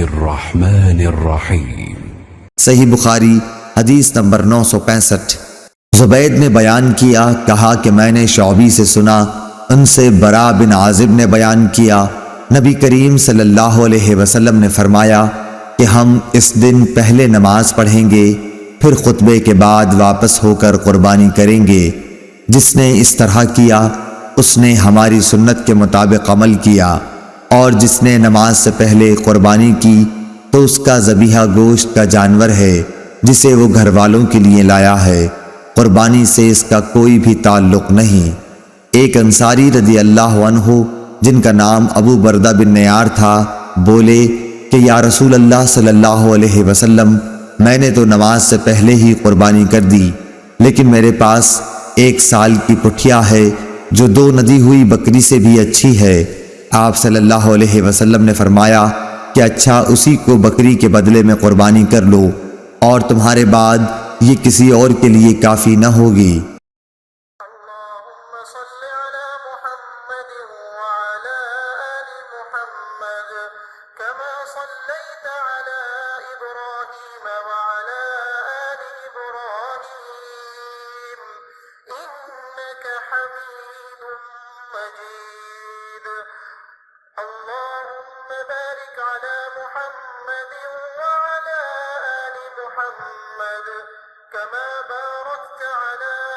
الرحمن الرحیم۔ صحیح بخاری حدیث نمبر 965۔ زبید نے بیان کیا، کہا کہ میں نے شعبی سے سنا، ان سے برا بن عازب نے بیان کیا، نبی کریم صلی اللہ علیہ وسلم نے فرمایا کہ ہم اس دن پہلے نماز پڑھیں گے، پھر خطبے کے بعد واپس ہو کر قربانی کریں گے۔ جس نے اس طرح کیا اس نے ہماری سنت کے مطابق عمل کیا، اور جس نے نماز سے پہلے قربانی کی تو اس کا ذبیحہ گوشت کا جانور ہے جسے وہ گھر والوں کے لیے لایا ہے، قربانی سے اس کا کوئی بھی تعلق نہیں۔ ایک انصاری رضی اللہ عنہ جن کا نام ابو بردہ بن نیار تھا بولے کہ یا رسول اللہ صلی اللہ علیہ وسلم، میں نے تو نماز سے پہلے ہی قربانی کر دی، لیکن میرے پاس 1 سال کی پٹھیا ہے جو 2 ندی ہوئی بکری سے بھی اچھی ہے۔ آپ صلی اللہ علیہ وسلم نے فرمایا کہ اچھا، اسی کو بکری کے بدلے میں قربانی کر لو، اور تمہارے بعد یہ کسی اور کے لیے کافی نہ ہوگی۔ اللهم صل على محمد وعلى آل محمد كما صليت على إبراهيم وعلى آل إبراهيم إنك حميد مجيد اللهم بارك على محمد وعلى آل محمد كما باركت على